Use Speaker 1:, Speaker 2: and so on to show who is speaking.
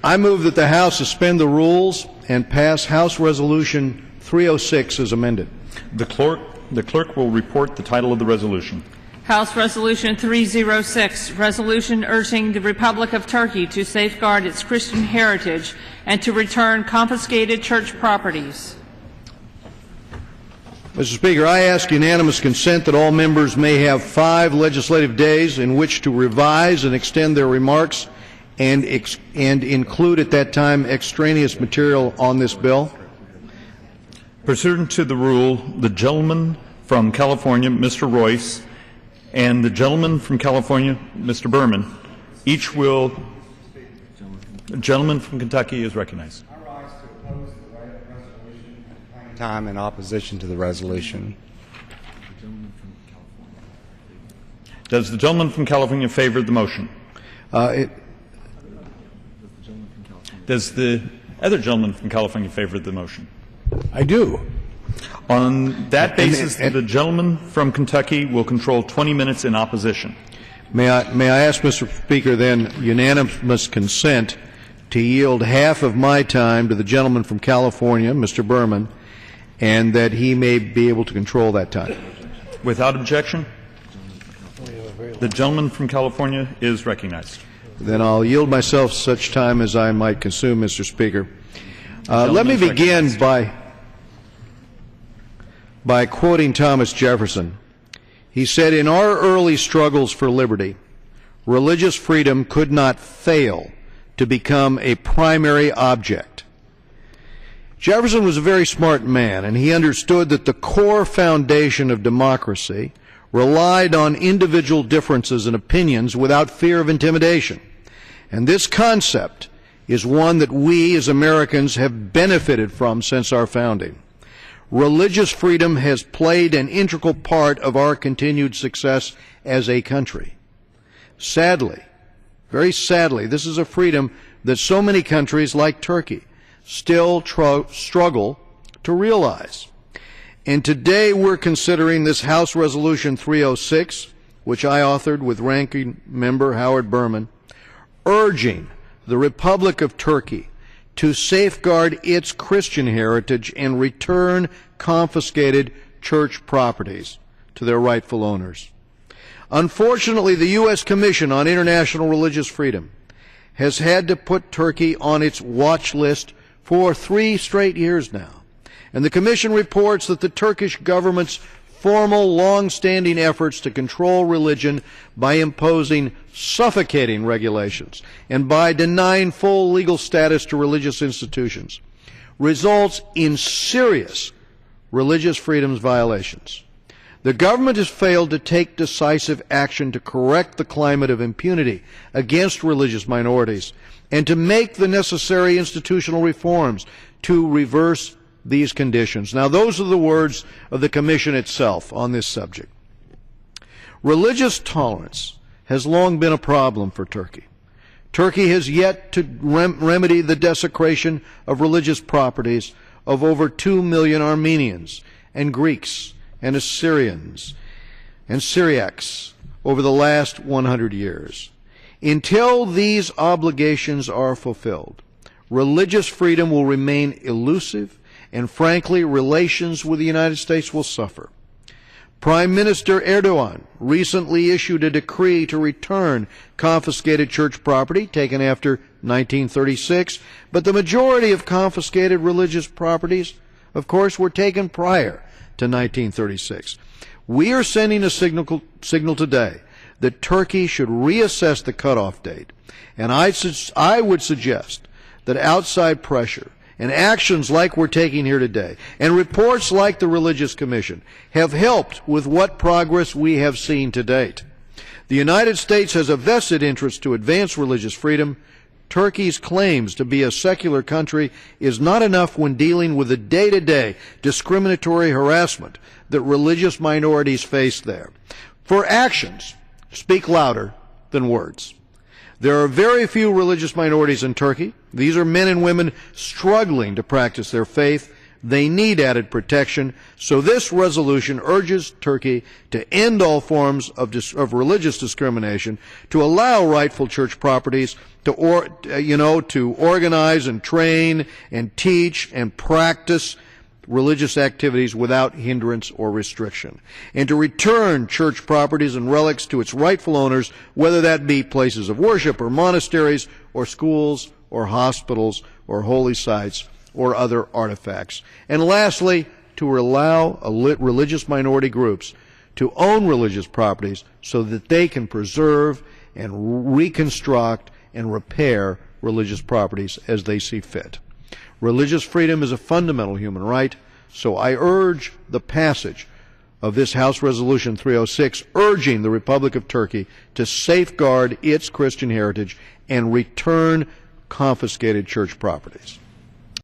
Speaker 1: I move that the House suspend the rules and pass House Resolution 306 as amended.
Speaker 2: The clerk will report the title of the resolution.
Speaker 3: House Resolution 306, resolution urging the Republic of Turkey to safeguard its Christian heritage and to return confiscated church properties.
Speaker 1: Mr. Speaker, I ask unanimous consent that all members may have 5 legislative days in which to revise and extend their remarks and include at that time extraneous material on this bill.
Speaker 2: Pursuant to the rule, the gentleman from California, Mr. Royce, and the gentleman from California, Mr. Berman, each will. The gentleman from Kentucky is recognized.
Speaker 4: I rise to oppose the resolution and claim time in opposition to the resolution.
Speaker 2: Does the gentleman from California favor the motion? Does the other gentleman from California favor the motion?
Speaker 1: I do.
Speaker 2: On that basis, the gentleman from Kentucky will control 20 minutes in opposition.
Speaker 1: May I ask, Mr. Speaker, then unanimous consent to yield half of my time to the gentleman from California, Mr. Berman, and that he may be able to control that time.
Speaker 2: Without objection, the gentleman from California is recognized.
Speaker 1: Then I'll yield myself such time as I might consume, Mr. Speaker. Let me begin by quoting Thomas Jefferson. He said, "In our early struggles for liberty, religious freedom could not fail to become a primary object." Jefferson was a very smart man, and he understood that the core foundation of democracy relied on individual differences and opinions without fear of intimidation. And this concept is one that we as Americans have benefited from since our founding. Religious freedom has played an integral part of our continued success as a country. Sadly, very sadly, this is a freedom that so many countries like Turkey still struggle to realize. And today we're considering this House Resolution 306, which I authored with Ranking Member Howard Berman, urging the Republic of Turkey to safeguard its Christian heritage and return confiscated church properties to their rightful owners. Unfortunately, the U.S. Commission on International Religious Freedom has had to put Turkey on its watch list for 3 straight years now. And the Commission reports that the Turkish government's formal, long-standing efforts to control religion by imposing suffocating regulations and by denying full legal status to religious institutions results in serious religious freedoms violations. The government has failed to take decisive action to correct the climate of impunity against religious minorities and to make the necessary institutional reforms to reverse these conditions. Now, those are the words of the Commission itself on this subject. Religious tolerance has long been a problem for Turkey. Turkey has yet to remedy the desecration of religious properties of over 2 million Armenians and Greeks and Assyrians and Syriacs over the last 100 years. Until these obligations are fulfilled, religious freedom will remain elusive, and frankly, relations with the United States will suffer. Prime Minister Erdogan recently issued a decree to return confiscated church property taken after 1936, but the majority of confiscated religious properties, of course, were taken prior to 1936. We are sending a signal today that Turkey should reassess the cutoff date, and I would suggest that outside pressure and actions like we're taking here today, and reports like the Religious Commission, have helped with what progress we have seen to date. The United States has a vested interest to advance religious freedom. Turkey's claims to be a secular country is not enough when dealing with the day-to-day discriminatory harassment that religious minorities face there. For actions speak louder than words. There are very few religious minorities in Turkey. These are men and women struggling to practice their faith. They need added protection. So this resolution urges Turkey to end all forms of religious discrimination, to allow rightful church properties, to organize and train and teach and practice religious activities without hindrance or restriction, and to return church properties and relics to its rightful owners, whether that be places of worship or monasteries or schools or hospitals or holy sites or other artifacts. And lastly, to allow religious minority groups to own religious properties so that they can preserve and reconstruct and repair religious properties as they see fit. Religious freedom is a fundamental human right, so I urge the passage of this House Resolution 306, urging the Republic of Turkey to safeguard its Christian heritage and return confiscated church properties.